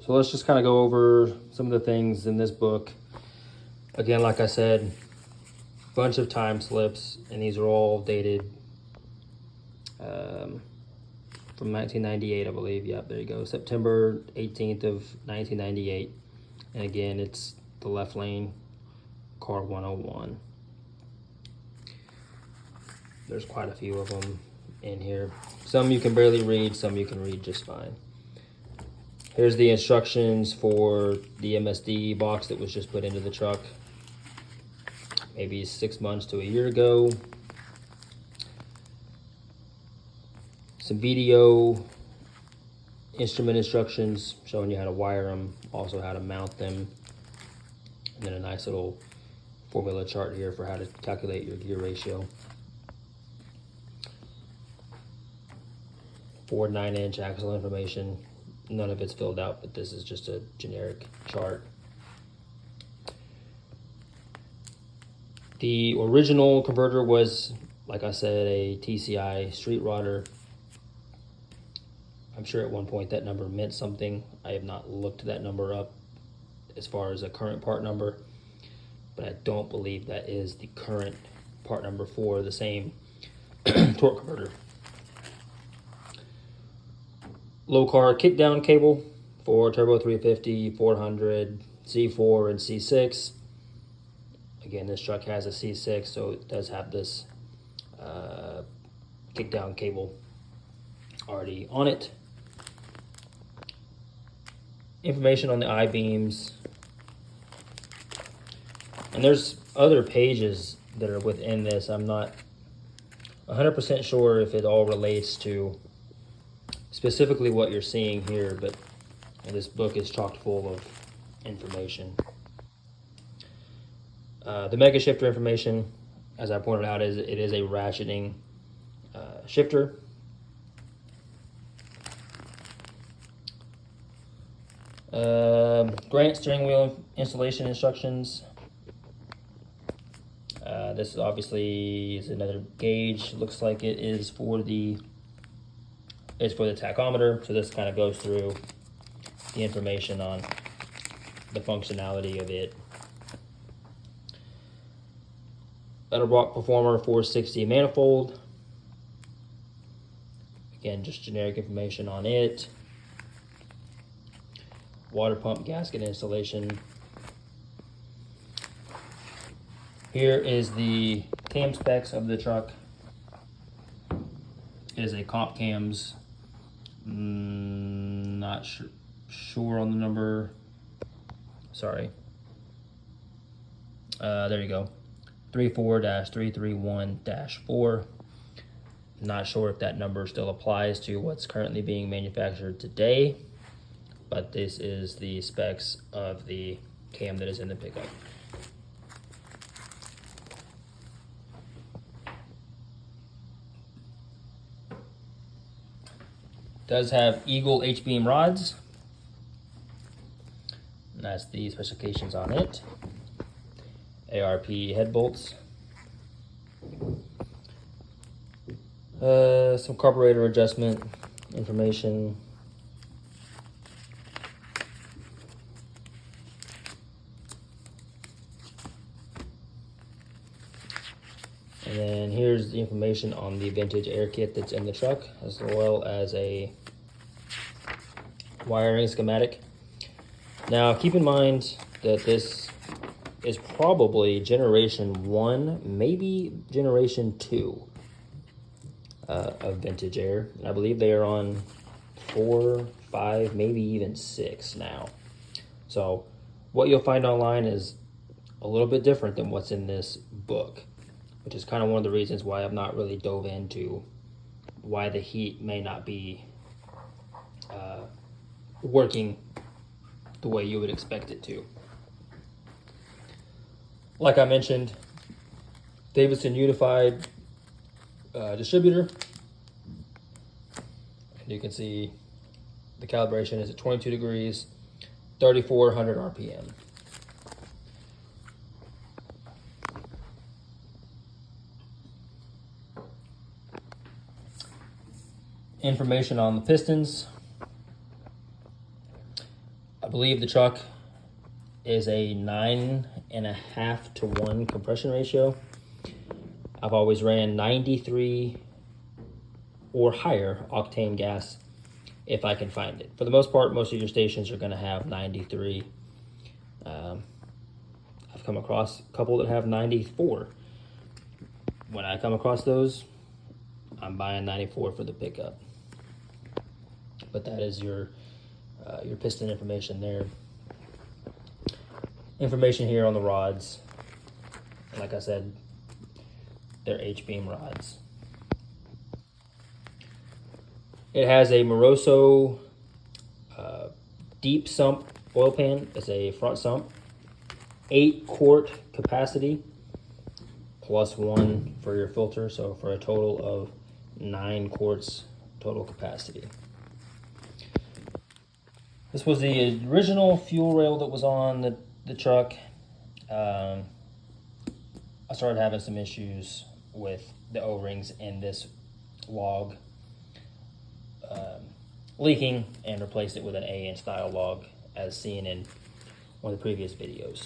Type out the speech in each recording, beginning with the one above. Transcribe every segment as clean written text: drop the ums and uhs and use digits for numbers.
So let's just kind of go over some of the things in this book. Again, like I said, bunch of time slips, and these are all dated from 1998, I believe. Yep, there you go. September 18th of 1998. And again, it's the left lane, car 101. There's quite a few of them in here. Some you can barely read, some you can read just fine. Here's the instructions for the MSD box that was just put into the truck maybe 6 months to a year ago. Some video instrument instructions showing you how to wire them, also how to mount them, and then a nice little formula chart here for how to calculate your gear ratio. 4 9-inch axle information. None of it's filled out, but this is just a generic chart. The original converter was, like I said, a TCI street rodder. I'm sure at one point that number meant something. I have not looked that number up as far as a current part number, but I don't believe that is the current part number for the same torque converter. Low car kickdown cable for Turbo 350, 400, C4, and C6. Again, this truck has a C6, so it does have this kickdown cable already on it. Information on the I-beams. And there's other pages that are within this. I'm not 100% sure if it all relates to specifically what you're seeing here, but this book is chock full of information. The mega shifter information, as I pointed out, is it is a ratcheting shifter. Grant steering wheel installation instructions. This obviously is another gauge. Looks like it is for the tachometer. So this kind of goes through the information on the functionality of it. Edelbrock Performer 460 manifold. Again, just generic information on it. Water pump gasket installation. Here is the cam specs of the truck. It is a comp cams. Not sure on the number. Sorry. There you go. 34-331-4. Not sure if that number still applies to what's currently being manufactured today, but this is the specs of the cam that is in the pickup. Does have Eagle H-beam rods. And that's the specifications on it. ARP head bolts. Some carburetor adjustment information. And then here's the information on the vintage air kit that's in the truck, as well as a wiring schematic. Now keep in mind that this is probably generation 1, maybe generation 2 of vintage air. And I believe they are on 4, 5, maybe even 6 now. So what you'll find online is a little bit different than what's in this book, which is kind of one of the reasons why I've not really dove into why the heat may not be working the way you would expect it to. Like I mentioned, Davidson Unified distributor. And you can see the calibration is at 22 degrees, 3,400 RPM. Information on the pistons. believe the truck is a 9.5 to 1 compression ratio. I've always ran 93 or higher octane gas if I can find it. For the most part, most of your stations are going to have 93. I've come across a couple that have 94. When I come across those, I'm buying 94 for the pickup. But that is your piston information there. Information here on the rods. Like I said, they're H-beam rods. It has a Moroso deep sump oil pan. It's a front sump. 8-quart capacity plus 1 for your filter, so for a total of 9 quarts total capacity. This was the original fuel rail that was on the truck. I started having some issues with the O-rings in this log leaking, and replaced it with an AN style log as seen in one of the previous videos.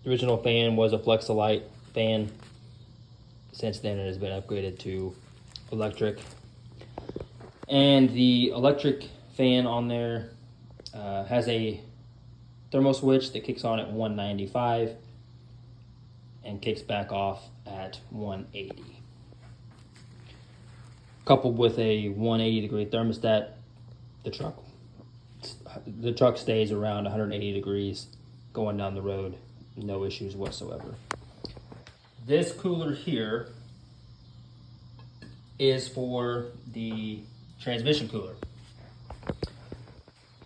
The original fan was a Flexolite fan. Since then it has been upgraded to electric, and the electric fan on there has a thermal switch that kicks on at 195 and kicks back off at 180. Coupled with a 180 degree thermostat, the truck stays around 180 degrees going down the road, no issues whatsoever. This cooler here is for the transmission cooler.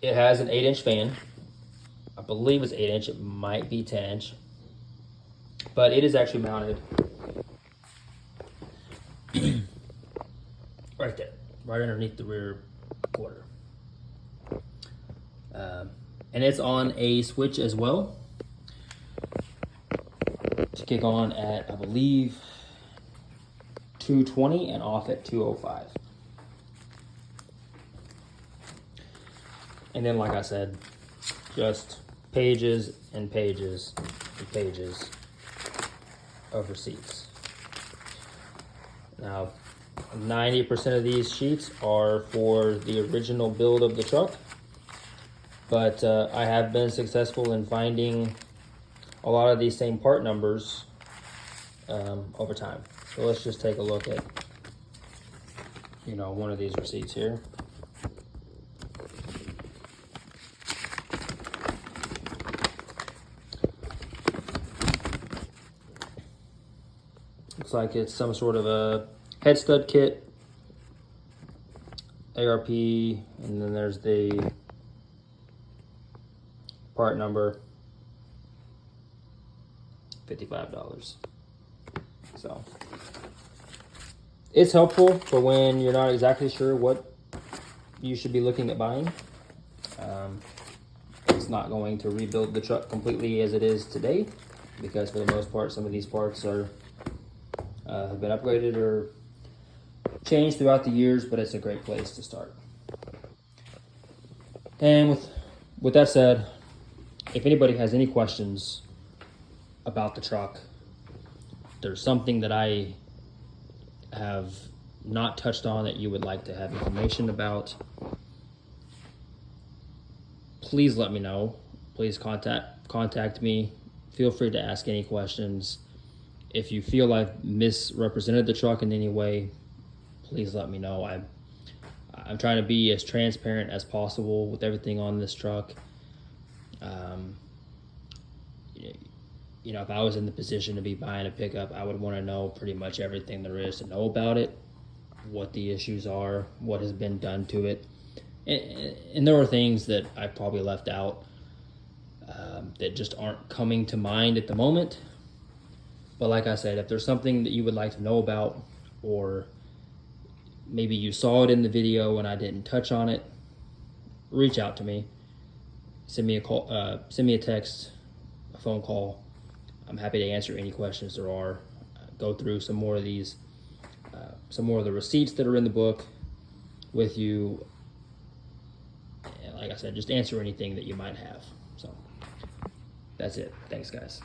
It has an 8-inch fan. I believe it's 8-inch, it might be 10-inch, but it is actually mounted right there, right underneath the rear quarter. And it's on a switch as well to kick on at, I believe, 220 and off at 205. And then, like I said, just pages and pages and pages of receipts. Now, 90% of these sheets are for the original build of the truck, but I have been successful in finding a lot of these same part numbers over time. So let's just take a look at, one of these receipts here. Looks like it's some sort of a head stud kit, ARP, and then there's the part number, $55. So it's helpful for when you're not exactly sure what you should be looking at buying. It's not going to rebuild the truck completely as it is today, because for the most part some of these parts are have been upgraded or changed throughout the years, but it's a great place to start. And with that said, if anybody has any questions about the truck, there's something that I have not touched on that you would like to have information about, please let me know. Please contact me. Feel free to ask any questions. If you feel I've misrepresented the truck in any way, please let me know. I'm trying to be as transparent as possible with everything on this truck. If I was in the position to be buying a pickup, I would want to know pretty much everything there is to know about it, what the issues are, what has been done to it. And there are things that I probably left out that just aren't coming to mind at the moment. But like I said, if there's something that you would like to know about, or maybe you saw it in the video and I didn't touch on it, reach out to me. Send me a call, send me a text, a phone call. I'm happy to answer any questions there are. Go through some more of these, some more of the receipts that are in the book with you. like I said, just answer anything that you might have. So that's it. Thanks, guys.